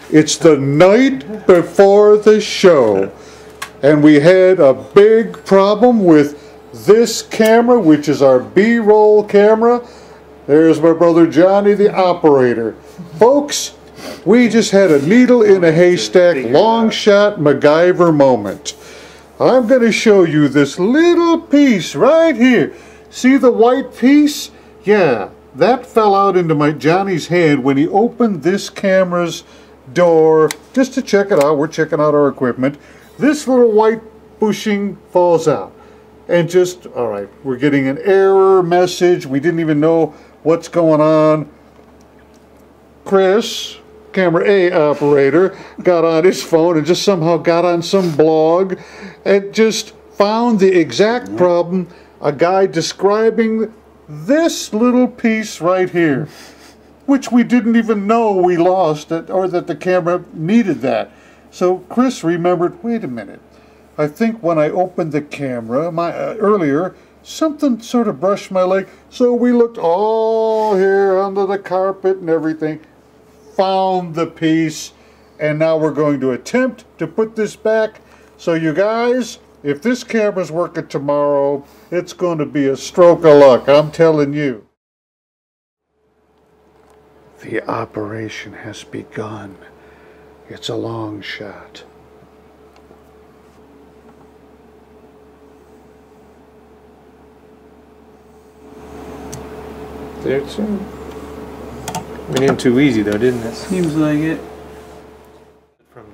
It's the night before the show, and we had a big problem with this camera, which is our B-roll camera. There's my brother Johnny, the operator. Folks, we just had a needle in a haystack, long shot MacGyver moment. I'm going to show you this little piece right here. See the white piece? Yeah, that fell out into my Johnny's hand when he opened this camera's door just to check it out. We're checking out our equipment. This little white bushing falls out. And just, all right, we're getting an error message. We didn't even know what's going on. Chris, camera A operator, got on his phone and just somehow got on some blog and just found the exact problem. A guy describing this little piece right here, which we didn't even know we lost or that the camera needed that. So Chris remembered, wait a minute, I think when I opened the camera earlier, something sort of brushed my leg. So we looked all here under the carpet and everything, found the piece, and now we're going to attempt to put this back. So you guys, if this camera's working tomorrow, it's going to be a stroke of luck, I'm telling you. The operation has begun. It's a long shot. There too. Went in too easy though, didn't it? Seems like it.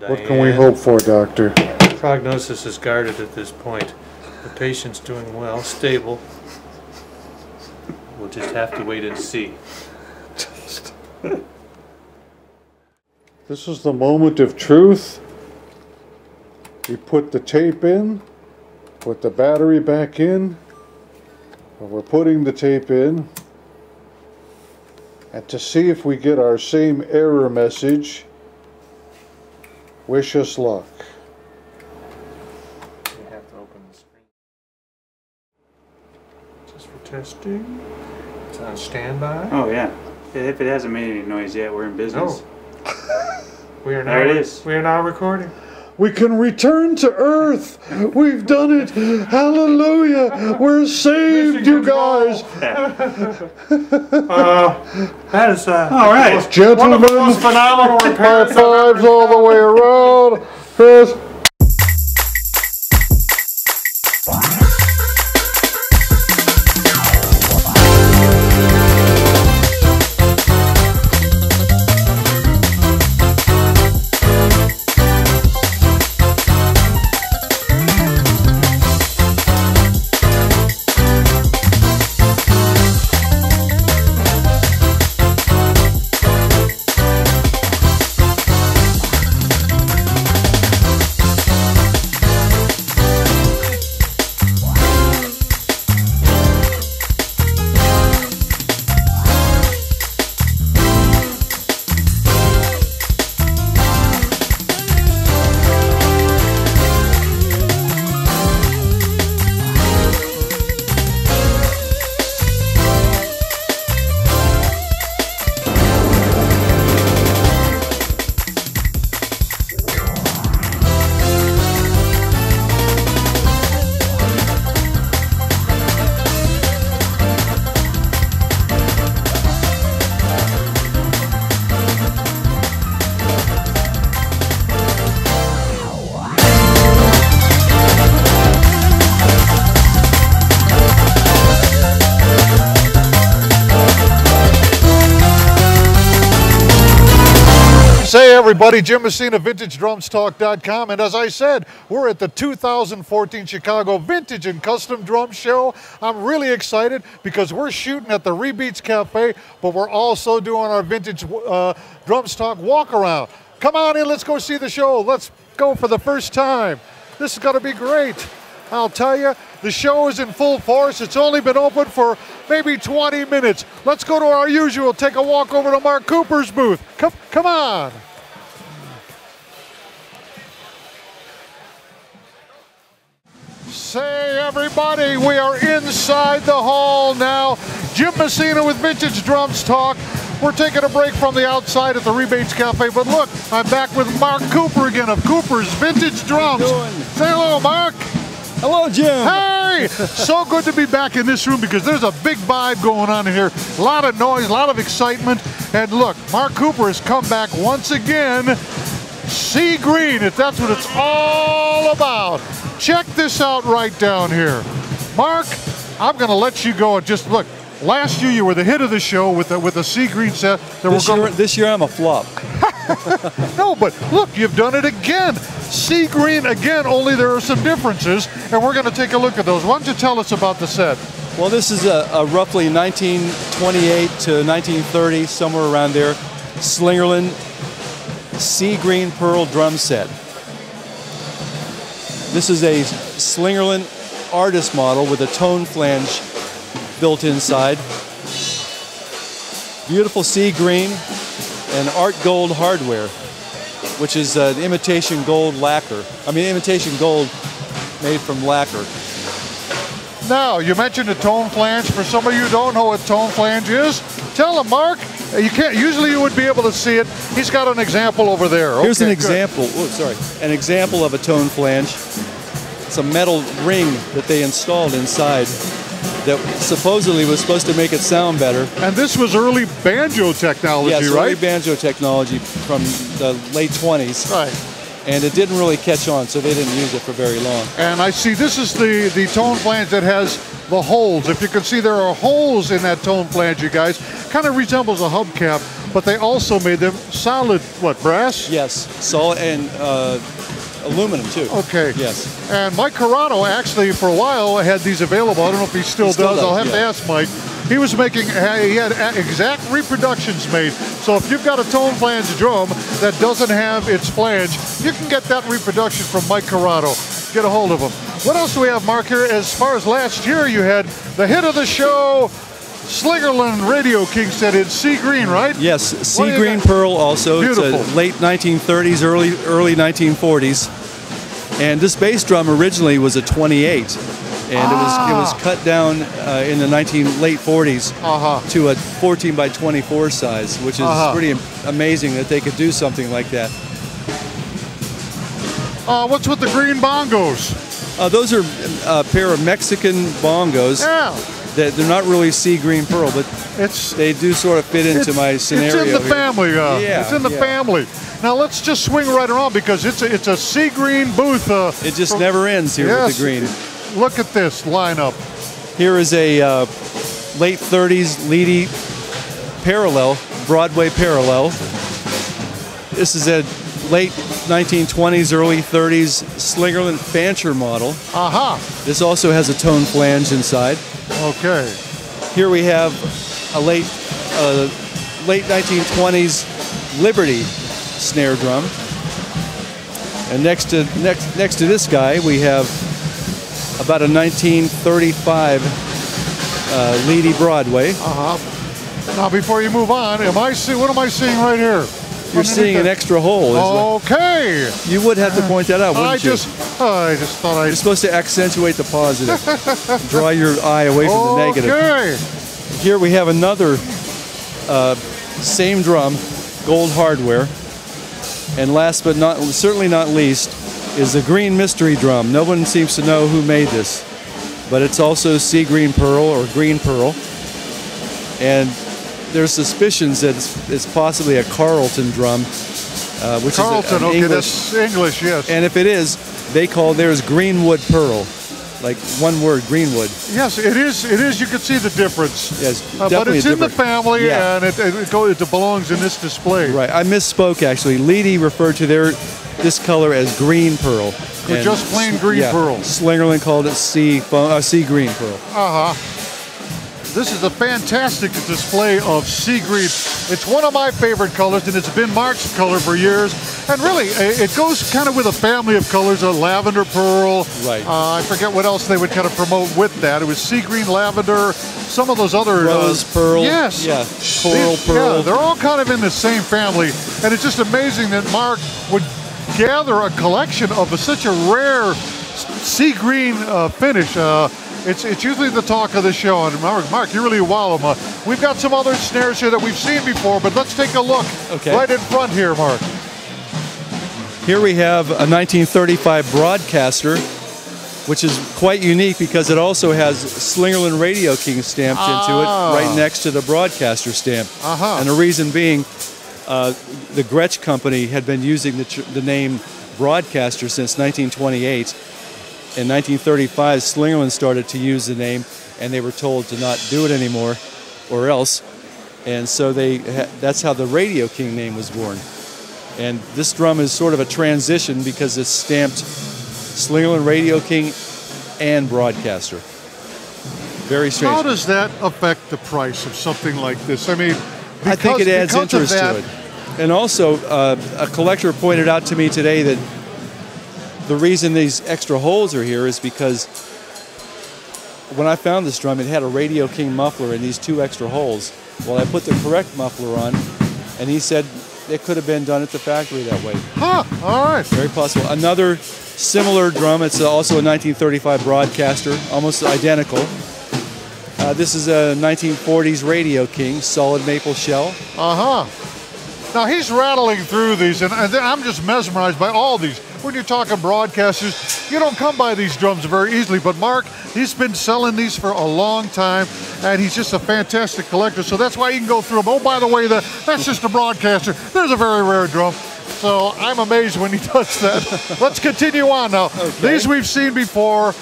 What can we hope for, Doctor? Prognosis is guarded at this point. The patient's doing well, stable. We'll just have to wait and see. This is the moment of truth. We put the tape in, put the battery back in, and we're putting the tape in. And to see if we get our same error message, wish us luck. You have to open the screen. Just for testing. It's on standby. Oh yeah. If it hasn't made any noise yet, we're in business. No. We are now. There it is. We are now recording. We can return to Earth. We've done it. Hallelujah. We're saved, you guys. That is all right. Gentlemen, one of the most phenomenal repairs. high fives all the way around. Chris. Hey everybody, Jim Messina, VintageDrumsTalk.com, and as I said, we're at the 2014 Chicago Vintage and Custom Drum Show. I'm really excited because we're shooting at the Rebeats Cafe, but we're also doing our Vintage Drums Talk walk around. Come on in, let's go see the show. Let's go for the first time. This is going to be great. I'll tell you, the show is in full force. It's only been open for maybe 20 minutes. Let's go to our usual, take a walk over to Mark Cooper's booth. Come on. Say everybody, we are inside the hall now. Jim Messina with Vintage Drums Talk. We're taking a break from the outside at the Rebates Cafe, but look, I'm back with Mark Cooper again of Cooper's Vintage Drums. Say hello, Mark. Hello, Jim. Hey! So good to be back in this room because there's a big vibe going on in here. A lot of noise, a lot of excitement. And look, Mark Cooper has come back once again. Sea green, if that's what it's all about. Check this out right down here. Mark, I'm going to let you go and just look. Last year you were the hit of the show with the sea green set. This year I'm a flop. No, but look, you've done it again. Sea green again, only there are some differences, and we're going to take a look at those. Why don't you tell us about the set? Well, this is a roughly 1928 to 1930, somewhere around there, Slingerland sea green pearl drum set. This is a Slingerland artist model with a tone flange built inside. Beautiful sea green and art gold hardware, which is imitation gold lacquer. Imitation gold made from lacquer. Now, you mentioned a tone flange. For some of you who don't know what tone flange is, tell them, Mark. You can't. Usually you would be able to see it. He's got an example over there. Here's okay, an example. Oh, sorry. An example of a tone flange. It's a metal ring that they installed inside that supposedly was supposed to make it sound better. And this was early banjo technology, yes, right? Early banjo technology from the late 20s. Right. And it didn't really catch on, so they didn't use it for very long. And I see this is the tone flange that has the holes. If you can see, there are holes in that tone flange, you guys. Kind of resembles a hubcap, but they also made them solid, what, brass? Yes, solid and aluminum too. Okay. Yes. And Mike Corrado actually for a while had these available. I don't know if he still does. I'll have to ask Mike. He was making, he had exact reproductions made. So if you've got a tone flange drum that doesn't have its flange, you can get that reproduction from Mike Corrado. Get a hold of him. What else do we have, Mark, here? As far as last year, you had the hit of the show, Slingerland Radio King set in sea green, right? Yes, sea green pearl also. Beautiful. It's a late 1930s, early 1940s. And this bass drum originally was a 28. And it was cut down in the late 40s to a 14 by 24 size, which is pretty amazing that they could do something like that. What's with the green bongos? Those are a pair of Mexican bongos. Yeah. They're not really sea green pearl, but they do sort of fit into my scenario. It's in the family. Yeah, it's in the family. Now let's just swing right around because it's a sea green booth. It just never ends here with the green. Look at this lineup. Here is a late 30s Leedy parallel, Broadway parallel. This is a late 1920s, early 30s Slingerland Fancher model. This also has a tone flange inside. Okay. Here we have a late 1920s Liberty snare drum. And next to this guy, we have about a 1935 Leedy Broadway. Now, before you move on, what am I seeing right here? You're seeing an extra hole. Okay. You would have to point that out, wouldn't you? I just thought You're supposed to accentuate the positive. Draw your eye away from the negative. Okay. Here we have another same drum, gold hardware. And last but certainly not least, is the green mystery drum. No one seems to know who made this, but it's also sea green pearl or green pearl. And there's suspicions that it's possibly a Carlton drum, which Carlton, is an okay, English. that's English, yes. And if it is, they call theirs greenwood pearl, like one word, greenwood. Yes, it is. It is. You can see the difference. Yes, but it's in the family, yeah. and it belongs in this display. Right. I misspoke actually. Leedy referred to this color as green pearl. Or just plain green pearl. Slingerland called it sea green pearl. This is a fantastic display of sea green. It's one of my favorite colors, and it's been Mark's color for years. And really, it goes kind of with a family of colors, a lavender pearl. Right. I forget what else they would kind of promote with that. It was sea green, lavender, some of those other... Rose pearl. Yes. Yeah, coral pearl. Yeah, they're all kind of in the same family. And it's just amazing that Mark would gather a collection of such a rare sea green finish. It's usually the talk of the show. And Mark, you really wow them. We've got some other snares here that we've seen before, but let's take a look right in front here, Mark. Here we have a 1935 Broadcaster, which is quite unique because it also has Slingerland Radio King stamped into it right next to the Broadcaster stamp. And the reason being, the Gretsch Company had been using the name Broadcaster since 1928. In 1935, Slingerland started to use the name, and they were told to not do it anymore, or else. And so that's how the Radio King name was born. And this drum is sort of a transition because it's stamped Slingerland Radio King and Broadcaster. Very strange. How does that affect the price of something like this? I mean, I think it adds interest to it. And also, a collector pointed out to me today that the reason these extra holes are here is because when I found this drum, it had a Radio King muffler and these 2 extra holes. Well, I put the correct muffler on, and he said it could have been done at the factory that way. Huh, all right. Very possible. Another similar drum, it's also a 1935 Broadcaster, almost identical. This is a 1940s Radio King, solid maple shell. Now he's rattling through these, and I'm just mesmerized by all these. When you're talking Broadcasters, you don't come by these drums very easily, but Mark, he's been selling these for a long time, and he's just a fantastic collector, so that's why you can go through them. Oh, by the way, that's just a Broadcaster. There's a very rare drum. So I'm amazed when he does that. Let's continue on now. These we've seen before.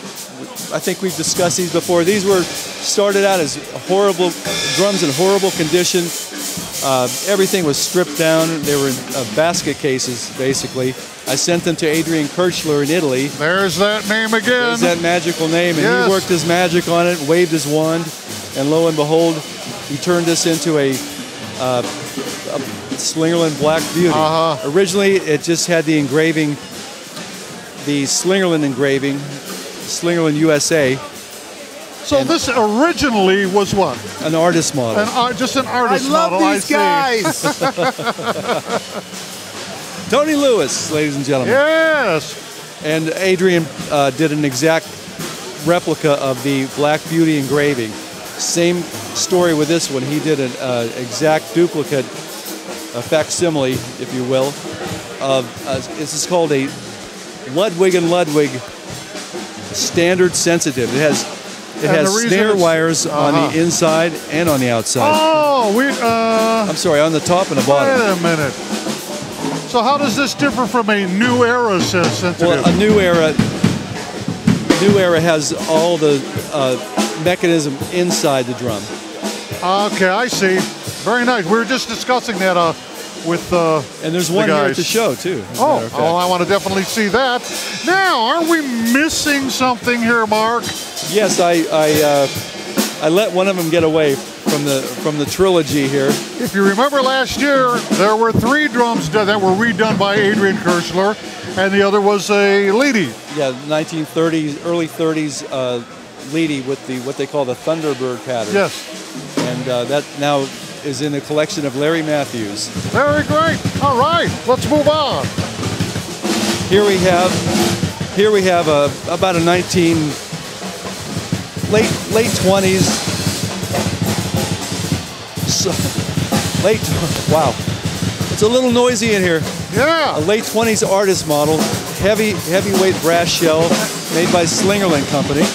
I think we've discussed these before. These were started out as horrible drums in horrible condition. Everything was stripped down. They were in basket cases, basically. I sent them to Adrian Kirchler in Italy. There's that name again. There's that magical name, and he worked his magic on it, waved his wand, and lo and behold, he turned this into a Slingerland Black Beauty. Originally, it just had the engraving, the Slingerland engraving, Slingerland USA. So this originally was what? An artist model. Just an artist model. I love these guys. Tony Lewis, ladies and gentlemen. Yes. And Adrian did an exact replica of the Black Beauty engraving. Same story with this one. He did an exact duplicate, a facsimile, if you will, of this is called a Ludwig & Ludwig standard sensitive. It has snare wires on the inside and on the outside. Oh, I'm sorry, on the top and the bottom. Wait a minute. So how does this differ from a new era sensitive? Well, a new era has all the mechanism inside the drum. Okay, I see. Very nice. We were just discussing that with and there's one here at the show too. Oh, I want to definitely see that. Now, aren't we missing something here, Mark? Yes, I let one of them get away from the trilogy here. If you remember last year, there were 3 drums that were redone by Adrian Kirchler, and the other was a Leedy. Yeah, 1930s, early 30s Leedy with what they call the Thunderbird pattern. Yes. And that now is in the collection of Larry Matthews. Very great. All right, let's move on. Here we have about a late 20s. Wow, it's a little noisy in here. Yeah. A late 20s artist model, heavyweight brass shell, made by Slingerland Company.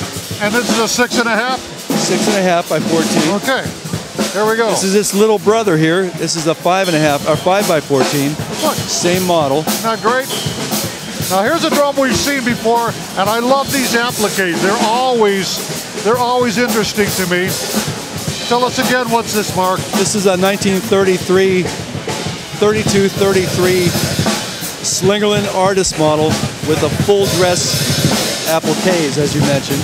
And this is a 6.5? 6.5 by 14. Okay, there we go. This is its little brother here. This is a 5.5 or 5 by 14. Look. Same model. Not great. Now here's a drum we've seen before, and I love these appliques. They're always interesting to me. Tell us again, what's this, Mark? This is a 1933, 32-33 Slingerland artist model with a full dress appliques, as you mentioned.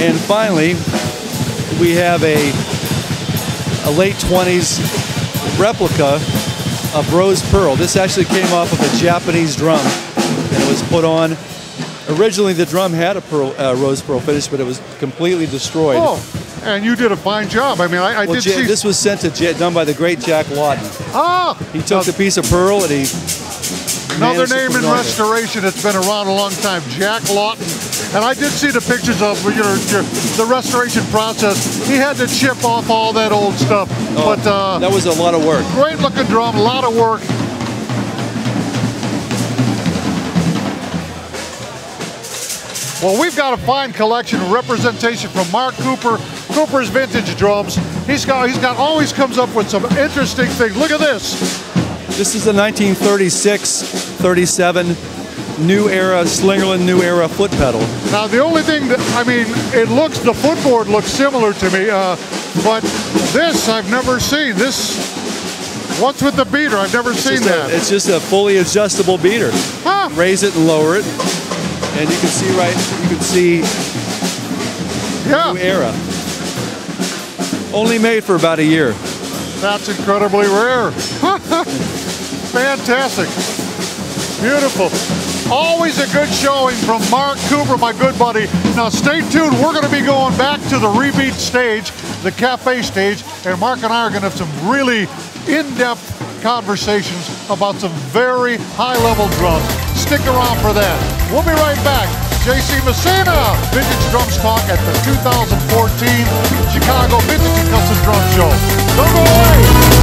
And finally, we have a late 20s replica of Rose Pearl. This actually came off of a Japanese drum, and it was put on. Originally, the drum had a Rose Pearl finish, but it was completely destroyed. Oh, and you did a fine job. I mean, I did see... This was done by the great Jack Lawton. Ah! He took the piece of pearl and he Another managed to name put in it on there. restoration that's been around a long time, Jack Lawton. And I did see the pictures of the restoration process. He had to chip off all that old stuff. Oh, But that was a lot of work. great looking drum, a lot of work. Well, we've got a fine collection of representation from Mark Cooper, Cooper's Vintage Drums. He's always comes up with some interesting things. Look at this. This is a 1936, 37 new era Slingerland new era foot pedal. Now the only thing that, I mean, the footboard looks similar to me, but this I've never seen. This, what's with the beater? I've never seen that. It's just a fully adjustable beater. Huh. Raise it and lower it, and you can see new era. Only made for about a year. That's incredibly rare. Fantastic. Beautiful. Always a good showing from Mark Cooper, my good buddy. Now stay tuned. We're going to be going back to the rebeat stage, the cafe stage, and Mark and I are going to have some really in-depth conversations about some very high-level drums. Stick around for that. We'll be right back. JC MESSINA, Vintage Drums Talk at the 2014 Chicago Vintage and Custom Drum Show. Don't go away.